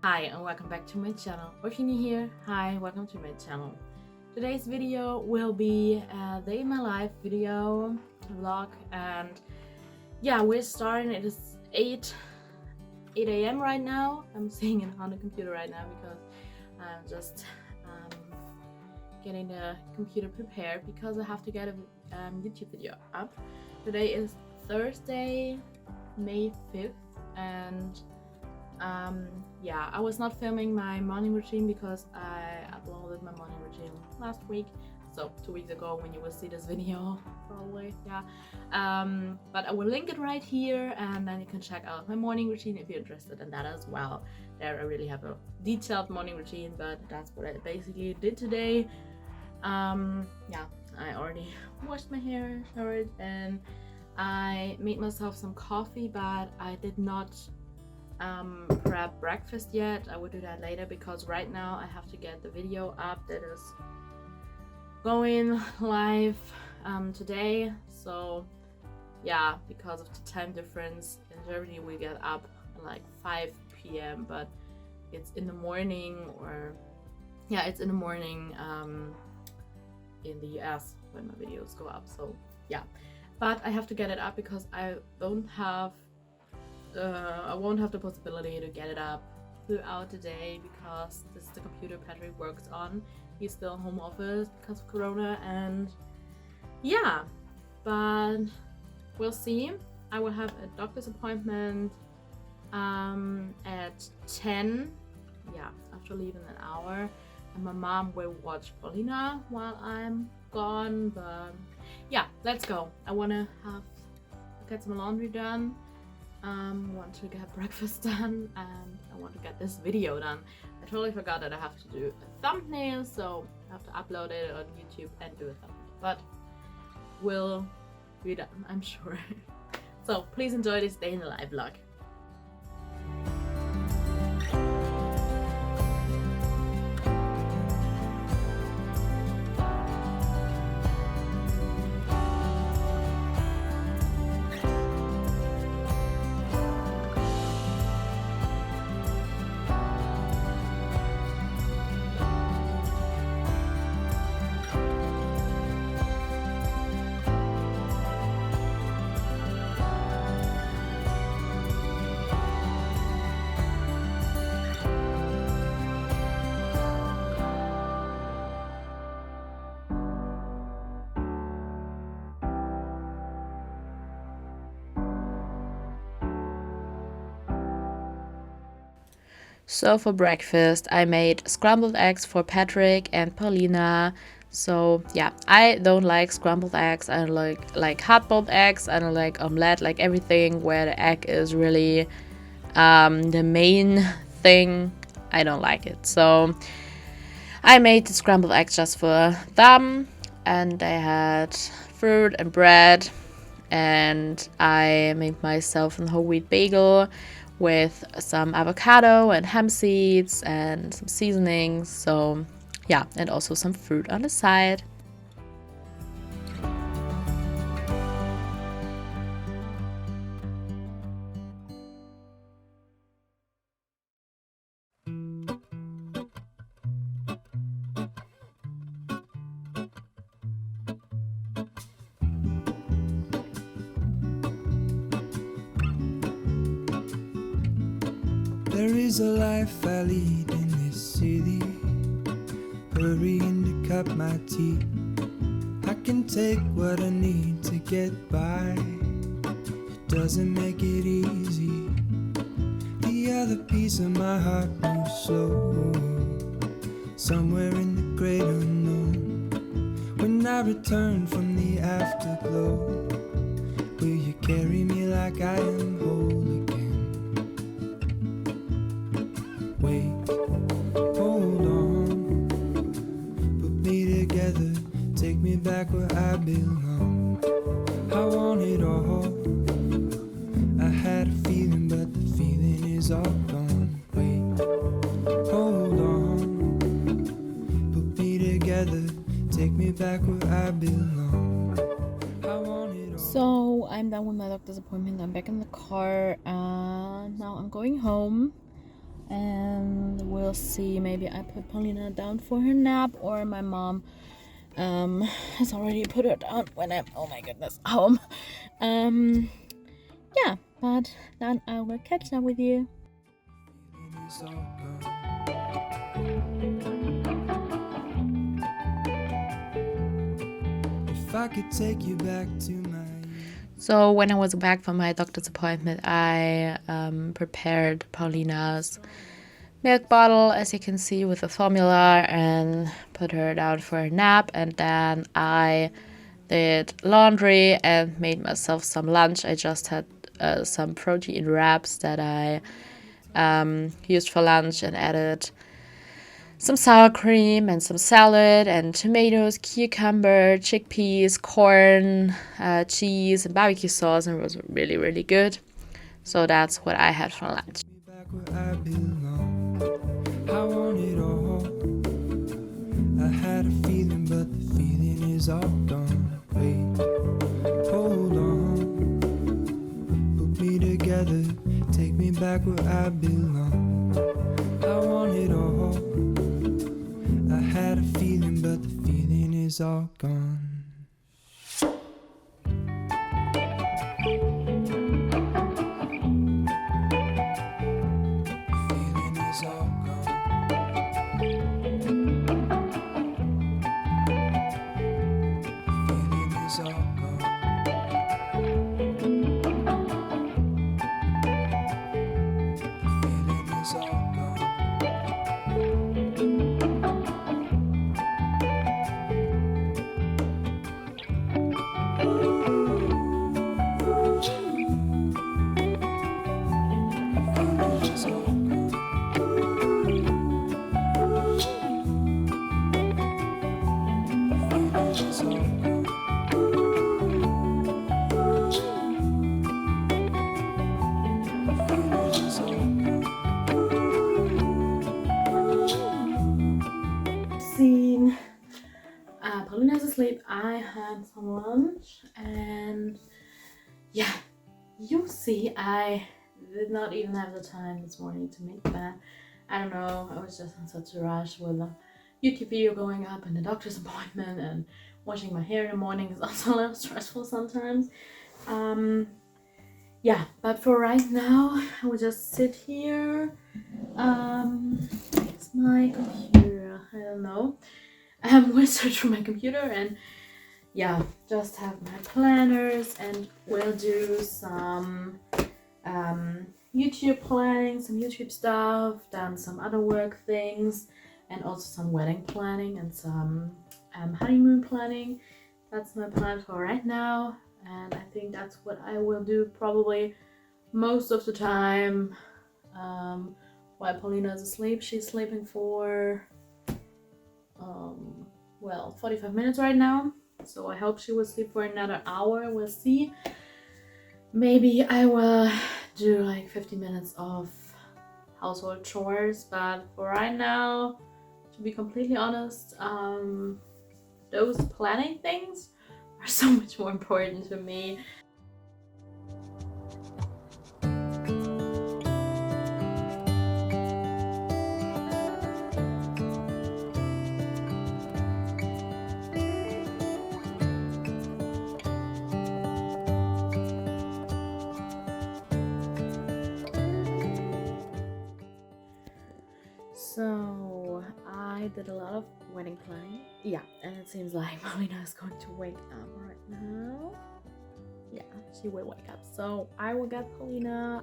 Hi and welcome back to my channel. If you're new here, hi, welcome to my channel. Today's video will be a day in my life video vlog, and yeah, we're starting. It is 8 a.m. right now. I'm seeing it on the computer right now because I'm just getting the computer prepared because I have to get a YouTube video up. Today is Thursday, May 5th, and yeah, I was not filming my morning routine because I uploaded my morning routine last week, so 2 weeks ago when you will see this video probably. Yeah, but I will link it right here, and then you can check out my morning routine if you're interested in that as well. There I really have a detailed morning routine, but that's what I basically did today. Yeah, I already washed my hair, showered, and I made myself some coffee, but I did not prep breakfast yet. I will do that later because right now I have to get the video up that is going live today. So yeah, because of the time difference, in Germany we get up at like 5 p.m. but it's in the morning, or yeah, it's in the morning in the US when my videos go up. So yeah, but I have to get it up because I won't have the possibility to get it up throughout the day because this is the computer Patrick works on. He's still home office because of Corona, and yeah, but we'll see. I will have a doctor's appointment at 10. Yeah, after leaving an hour, and my mom will watch Paulina while I'm gone. But yeah, let's go. I want to get some laundry done, want to get breakfast done, and I want to get this video done. I totally forgot that I have to do a thumbnail, so I have to upload it on YouTube and do a thumbnail, but will be done, I'm sure. So please enjoy this day in the life vlog. So for breakfast, I made scrambled eggs for Patrick and Paulina. So yeah, I don't like scrambled eggs. I don't like hard-boiled eggs. I don't like omelette, like everything where the egg is really the main thing. I don't like it. So I made the scrambled eggs just for them, and I had fruit and bread, and I made myself a whole wheat bagel with some avocado and hemp seeds and some seasonings. So yeah, and also some fruit on the side. There is a life I lead in this city, hurrying to cut my teeth. I can take what I need to get by. It doesn't make it easy. The other piece of my heart moves slow, somewhere in the great unknown. When I return from the afterglow, will you carry me like I am whole again? Wait, hold on, put me together, take me back where I belong. I want it all. I had a feeling, but the feeling is all gone. Wait, hold on, put me together, take me back where I belong. I want it all. So I'm done with my doctor's appointment. I'm back in the car, and now I'm going home. and we'll see. Maybe I put Paulina down for her nap, or my mom has already put her down when I'm, oh my goodness, home. Yeah, but then I will catch up with you. If I could take you back to my... So when I was back from my doctor's appointment, I prepared Paulina's milk bottle, as you can see, with the formula, and put her down for a nap. And then I did laundry and made myself some lunch. I just had some protein wraps that I used for lunch, and added some sour cream and some salad and tomatoes, cucumber, chickpeas, corn, cheese, and barbecue sauce, and it was really, really good. So that's what I had for lunch. back where I belong. I want it all. I had a feeling, but the feeling is all gone. Wait, hold on. Put me together, take me back where I belong. I want it all. I had a feeling, but the feeling is all gone. Feeling is all gone. Feeling is all gone. Feeling is all gone. Feeling is all gone. Feeling is all gone. Feeling is all gone. Scene. Paulina's asleep. I had some lunch, and yeah, you see, I did not even have the time this morning to make that. I don't know, I was just in such a rush with a YouTube video going up and the doctor's appointment, and washing my hair in the morning is also a little stressful sometimes. Yeah, but for right now, I will just sit here. It's my computer, I don't know. We'll search for my computer and yeah, just have my planners, and we'll do some YouTube planning, some YouTube stuff, then some other work things, and also some wedding planning and some honeymoon planning. That's my plan for right now, and I think that's what I will do probably most of the time while Paulina is asleep. She's sleeping for 45 minutes right now, so I hope she will sleep for another hour. We'll see. Maybe I will do like 50 minutes of household chores, but for right now, to be completely honest, those planning things are so much more important to me. So I did a lot of wedding planning. Yeah, and it seems like Paulina is going to wake up right now. Yeah, she will wake up. So I will get Paulina.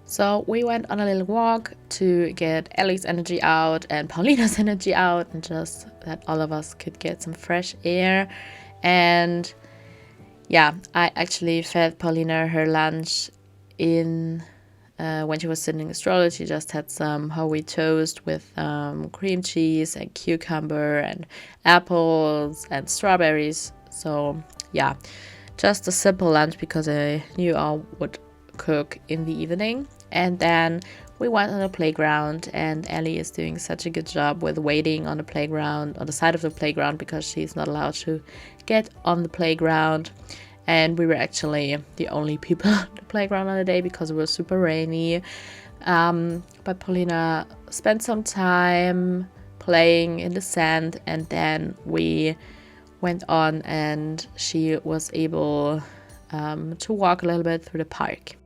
So we went on a little walk to get Ellie's energy out and Paulina's energy out, and just that all of us could get some fresh air. And yeah, I actually fed Paulina her lunch in when she was sitting in the stroller. She just had some whole wheat toast with cream cheese and cucumber and apples and strawberries. So yeah, just a simple lunch because I knew I would cook in the evening. And then we went on the playground, and Ellie is doing such a good job with waiting on the playground, on the side of the playground, because she's not allowed to get on the playground. And we were actually the only people on the playground on the day because it was super rainy. But Paulina spent some time playing in the sand, and then we went on and she was able to walk a little bit through the park.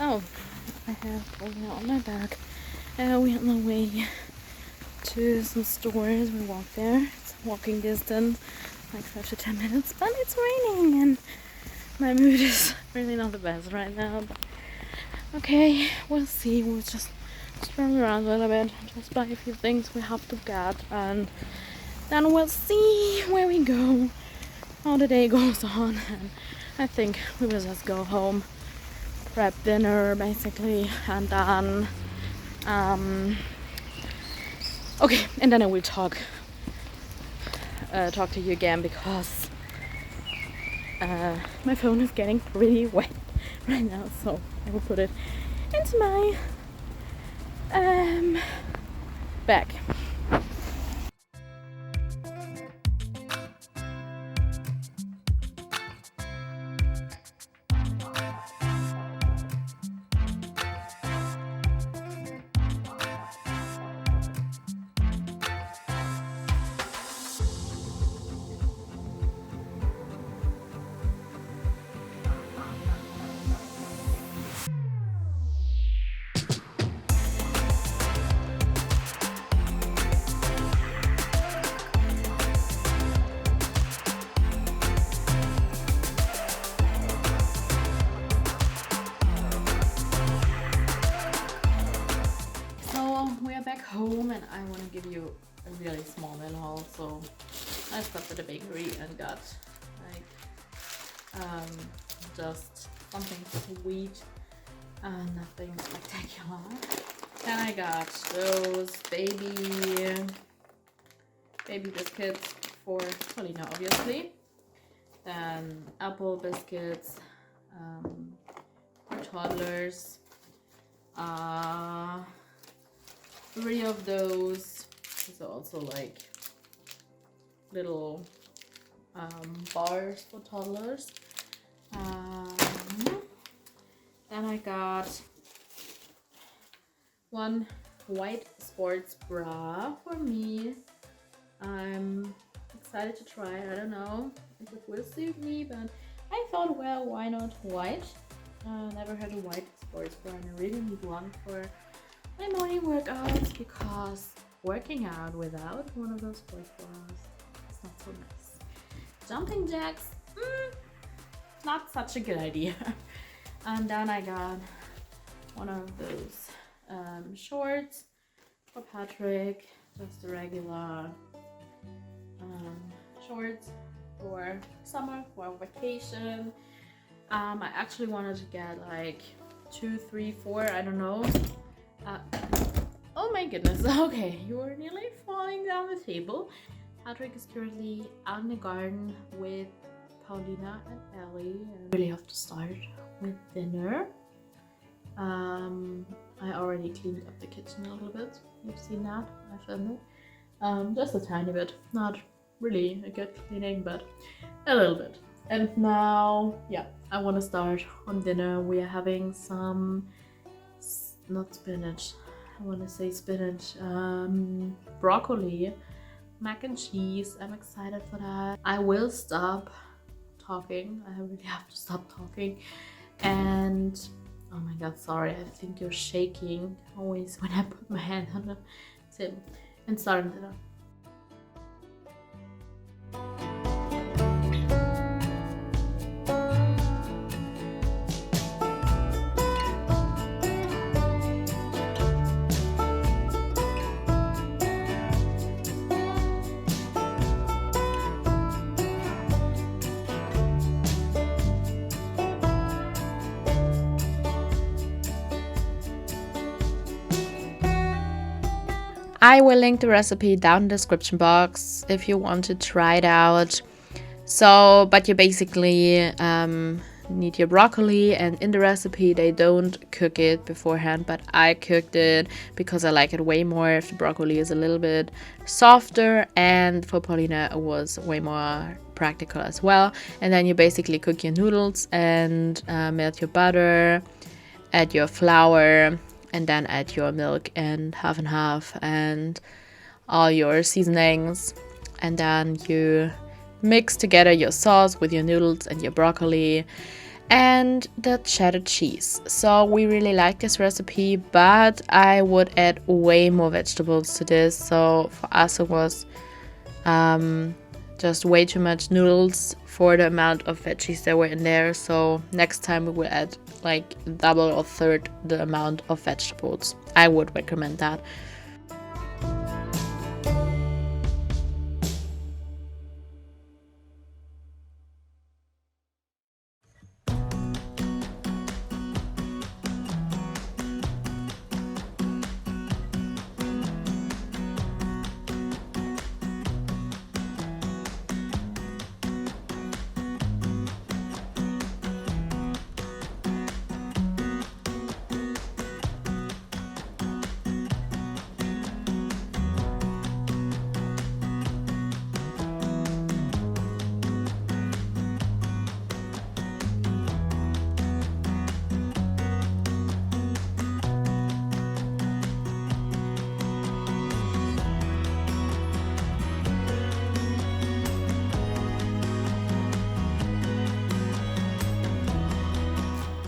Oh, I have Paulina on my back. We're on the way to some stores. We walk there. It's walking distance, like 5 to 10 minutes, but it's raining and my mood is really not the best right now. But okay, we'll see. We'll just stroll around a little bit, just buy a few things we have to get, and then we'll see where we go, how the day goes on. And I think we will just go home, prep dinner basically, and then okay, and then I will talk to you again because my phone is getting pretty wet right now, so I will put it into my bag. Back home, and I want to give you a really small little haul. So I stopped at the bakery and got like just something sweet, nothing spectacular. Then I got those baby biscuits for Paulina, obviously. Then apple biscuits for toddlers. 3 of those. There's also like little bars for toddlers. Then I got 1 white sports bra for me. I'm excited to try. I don't know if it will suit me, but I thought, well, why not white? Never had a white sports bra, and I really need one for my morning workouts because working out without one of those sports bras is not so nice. Jumping jacks, not such a good idea. And then I got one of those shorts for Patrick, just the regular shorts for summer, for vacation. I actually wanted to get like 2, 3, 4, I don't know. Oh my goodness, okay, you are nearly falling down the table. Patrick is currently out in the garden with Paulina and Ellie. I really have to start with dinner. I already cleaned up the kitchen a little bit. You've seen that, I filmed it. Just a tiny bit, not really a good cleaning, but a little bit. And now, yeah, I want to start on dinner. We are having some, not spinach, I want to say spinach, broccoli, mac and cheese. I'm excited for that. I will stop talking. I really have to stop talking. And oh my god, sorry, I think you're shaking always when I put my hand on the tip and start dinner. I will link the recipe down in the description box if you want to try it out. So, but you basically need your broccoli, and in the recipe they don't cook it beforehand, but I cooked it because I like it way more if the broccoli is a little bit softer, and for Paulina it was way more practical as well. And then you basically cook your noodles and melt your butter, add your flour, and then add your milk and half and all your seasonings, and then you mix together your sauce with your noodles and your broccoli and the cheddar cheese. So we really like this recipe, but I would add way more vegetables to this. So for us it was just way too much noodles for the amount of veggies that were in there. So next time we will add like double or third the amount of vegetables. I would recommend that.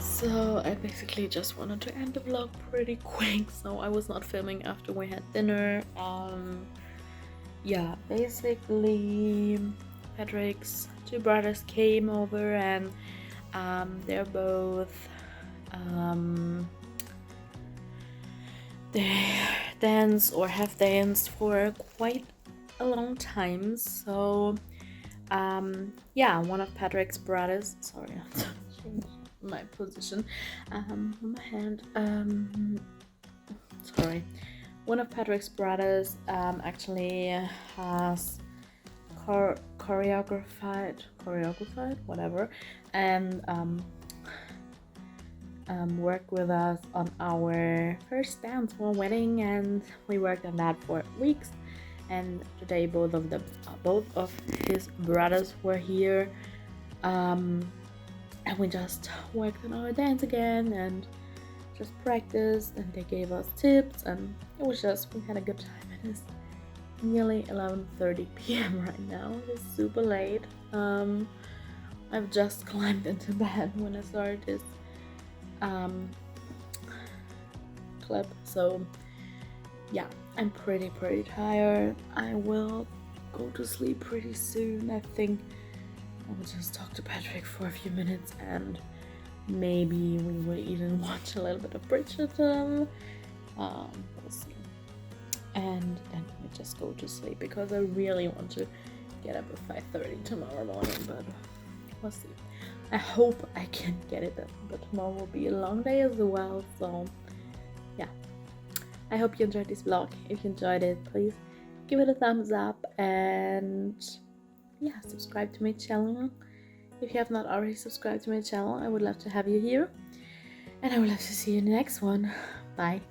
So I basically just wanted to end the vlog pretty quick, so I was not filming after we had dinner. Yeah, basically Patrick's two brothers came over, and they're both they dance or have danced for quite a long time. So yeah, one of Patrick's brothers, sorry, I changed my position my hand, sorry, one of Patrick's brothers actually has choreographed whatever, and worked with us on our first dance for a wedding, and we worked on that for weeks. And today both of his brothers were here, and we just worked on our dance again and just practiced, and they gave us tips, and it was just, we had a good time. It is nearly 11:30 p.m. right now. It is super late. I've just climbed into bed when I started this clip, so yeah, I'm pretty tired. I will go to sleep pretty soon. I think I will just talk to Patrick for a few minutes, and maybe we will even watch a little bit of Bridgerton. We'll see. And then we just go to sleep, because I really want to get up at 5:30 tomorrow morning, but we'll see. I hope I can get it done, but tomorrow will be a long day as well, so yeah. I hope you enjoyed this vlog. If you enjoyed it, please give it a thumbs up, and yeah, subscribe to my channel. If you have not already subscribed to my channel, I would love to have you here, and I would love to see you in the next one. Bye.